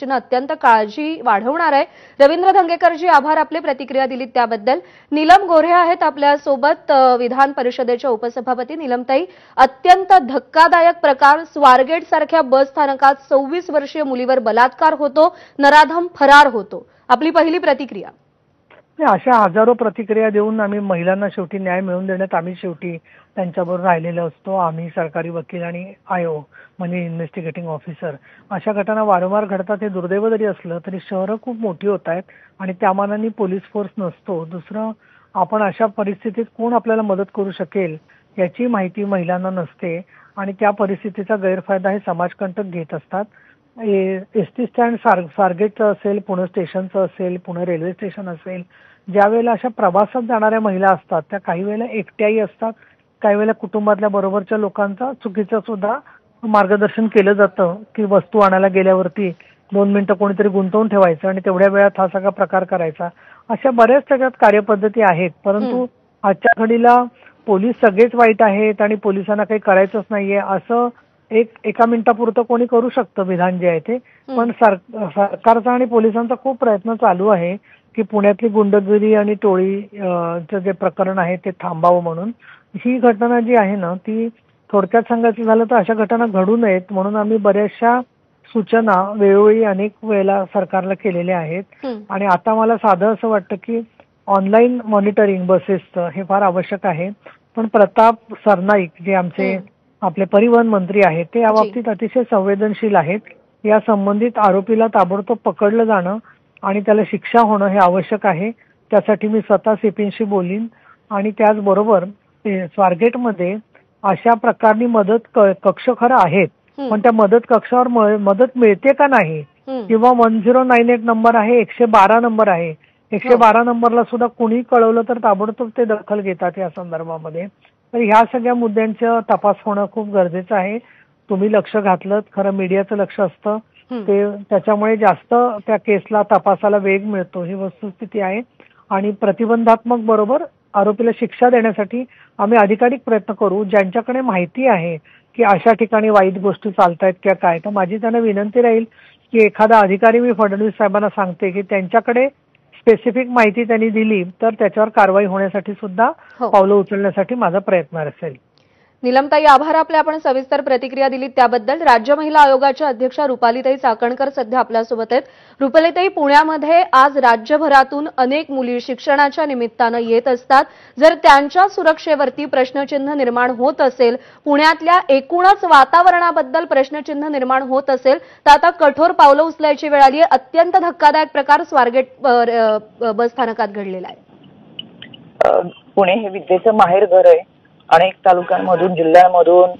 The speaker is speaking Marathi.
दृष्टीने अत्यंत काळजी वाढवणार आहे। रवींद्र धंगेकरजी, आभार आपले प्रतिक्रिया दिलीत त्याबद्दल। नीलम गोऱ्हे आहेत आपल्या सोबत, विधान परिषदेच्या उपसभापती। नीलमताई, अत्यंत धक्कादायक प्रकार, स्वारगेट सारख्या बस स्थानकात 26 वर्षीय मुलीवर बलात्कार होतो, नराधम फरार होतो, आपली पहिली प्रतिक्रिया? अशा हजारो प्रतिक्रिया देऊन आम्ही महिलांना शेवटी न्याय मिळवून देण्यात आम्ही शेवटी त्यांच्याबरोबर राहिलेलो असतो। आम्ही सरकारी वकील आणि आयओ म्हणजे इन्व्हेस्टिगेटिंग ऑफिसर। अशा घटना वारंवार घडतात, हे दुर्दैव जरी असलं तरी शहरं खूप मोठी होत आहेत आणि त्या मानाने पोलीस फोर्स नसतो। दुसरं, आपण अशा परिस्थितीत कोण आपल्याला मदत करू शकेल याची माहिती महिलांना नसते आणि त्या परिस्थितीचा गैरफायदा हे समाजकंटक घेत असतात। एसटी स्टँड स्वारगेटचं असेल, पुणे स्टेशनचं असेल, पुणे रेल्वे स्टेशन असेल, ज्या वेळेला अशा प्रवासात जाणाऱ्या महिला असतात त्या काही वेळेला एकट्याही असतात, काही वेळेला कुटुंबातल्या बरोबरच्या लोकांचा चुकीचं सुद्धा मार्गदर्शन केलं जातं की वस्तू आणायला गेल्यावरती 2 मिनिटं कोणीतरी गुंतवून ठेवायचं आणि तेवढ्या वेळात हा सगळा प्रकार करायचा। अशा बऱ्याच त्याच्यात कार्यपद्धती आहेत, परंतु आजच्या घडीला पोलीस सगळेच वाईट आहेत आणि पोलिसांना काही करायचंच नाहीये असं एका मिनिटापुरतं कोणी करू शकतं विधान जे आहे ते। पण सरकारचा आणि पोलिसांचा खूप प्रयत्न चालू आहे की पुण्यातली गुंडगिरी आणि टोळीचं जे प्रकरण आहे ते थांबावं म्हणून। ही घटना जी आहे ना ती थोडक्यात सांगायचं झालं तर अशा घटना घडू नयेत म्हणून आम्ही बऱ्याचशा सूचना वेळोवेळी अनेक वेळेला सरकारला केलेल्या आहेत। आणि आता मला साधं असं वाटतं की ऑनलाईन मॉनिटरिंग बसेसचं हे फार आवश्यक आहे। पण प्रताप सरनाईक जे आमचे आपले परिवहन मंत्री आहेत ते या बाबतीत अतिशय संवेदनशील आहेत। या संबंधित आरोपीला ताबडतोब पकडलं जाणं आणि त्याला शिक्षा होणं हे आवश्यक आहे। त्यासाठी मी स्वतः सीपींशी बोलीन आणि त्याचबरोबर स्वारगेटमध्ये अशा प्रकारची मदत कक्ष खरं आहेत, पण त्या मदत कक्षावर मदत मिळते का नाही किंवा 1098 नंबर आहे, 112 नंबर आहे, 112 नंबरला सुद्धा कुणी कळवलं तर ताबडतोब ते दखल घेतात या संदर्भामध्ये। तर ह्या सगळ्या मुद्द्यांचा तपास होणं खूप गरजेचं आहे। तुम्ही लक्ष घातलं, खरं मीडियाचं लक्ष असतं ते, त्याच्यामुळे जास्त त्या केसला तपासाला वेग मिळतो, ही वस्तुस्थिती आहे। आणि प्रतिबंधात्मक बरोबर आरोपीला शिक्षा देण्यासाठी आम्ही अधिकाधिक प्रयत्न करू। ज्यांच्याकडे माहिती आहे की अशा ठिकाणी वाईट गोष्टी चालतायत किंवा काय, तर माझी त्यांना विनंती राहील की एखादा अधिकारी मी फडणवीस साहेबांना सांगते की त्यांच्याकडे स्पेसिफिक माहिती त्यांनी दिली तर त्याच्यावर कारवाई होण्यासाठी सुद्धा पावलं उचलण्यासाठी माझा प्रयत्न असेल। नीलमताई, आभार आपले, आपण सविस्तर प्रतिक्रिया दिलीत त्याबद्दल। राज्य महिला आयोगाच्या अध्यक्षा रुपालीताई चाकणकर सध्या आपल्यासोबत आहेत। रुपालीताई, पुण्यामध्ये आज राज्यभरातून अनेक मुली शिक्षणाच्या निमित्तानं येत असतात। जर त्यांच्या सुरक्षेवरती प्रश्नचिन्ह निर्माण होत असेल, पुण्यातल्या एकूणच वातावरणाबद्दल प्रश्नचिन्ह निर्माण होत असेल, तर आता कठोर पावलं उचलायची वेळ आली आहे। अत्यंत धक्कादायक प्रकार स्वारगेट बस स्थानकात घडलेला आहे। पुणे हे विद्येचं माहेरघर आहे। अनेक तालुक्यांमधून, जिल्ह्यांमधून